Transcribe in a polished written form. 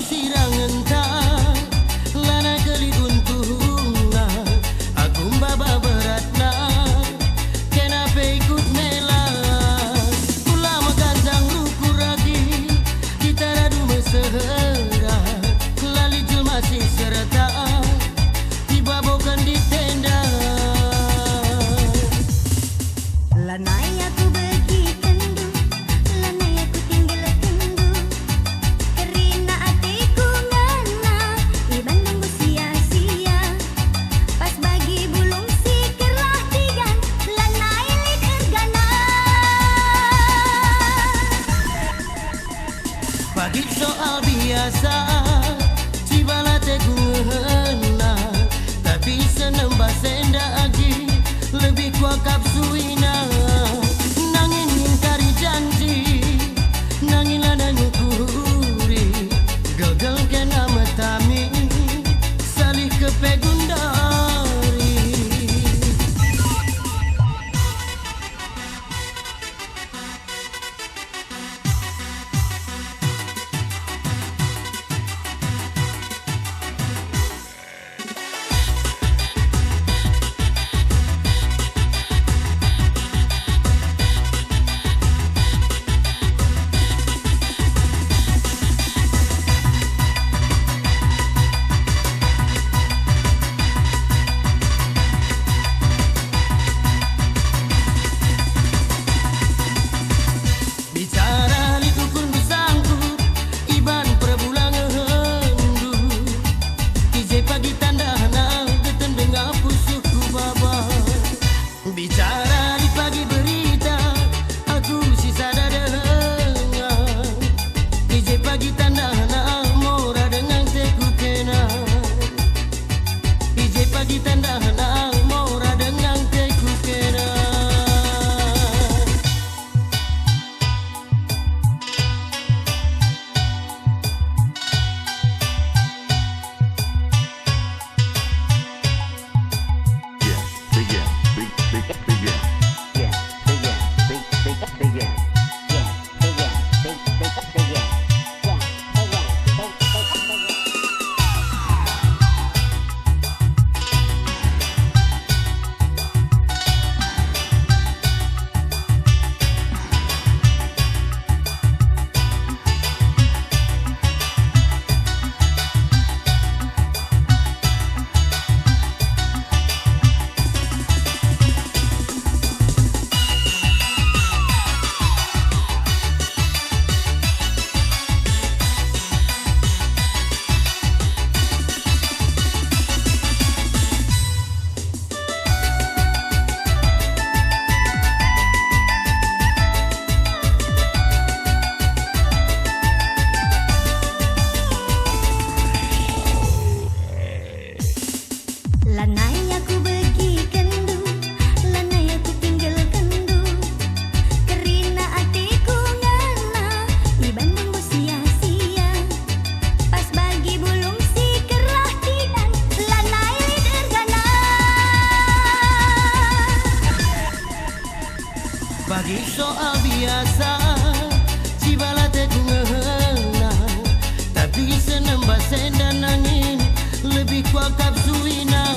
sirangan tak lana kali untungna aku baba beratna kenapa ikut melah ulama gandang ruku ragi kita radu mesra lali jul masih serta tiba bukan di tenda lanai aku pergi kendu lanai aku tinggal kendu kerana hatiku ngana di Bandung sia-sia pas bagi bulung sikerlah tigan lanai lider gana bagi soal biasa cibala teku ngena tapi senang basenda agi lebih kuat kapsuina nangin ingkari janji nangin lana nyukuri gagal kena metami salih ke pegundari bicara di pagi berita aku sisa dengar DJ pagi tanda anak mora dengan teku kena DJ pagi tanda anak mora dengan teku kena lanai aku pergi kendu lanai aku tinggal kendu kerana hatiku ngana di Bandung sia-sia pas bagi bulung sikerlah tidan lanai lider gana bagi soal biasa cibala teku ngena tapi senang basen dan angin lebih kuat kapsuina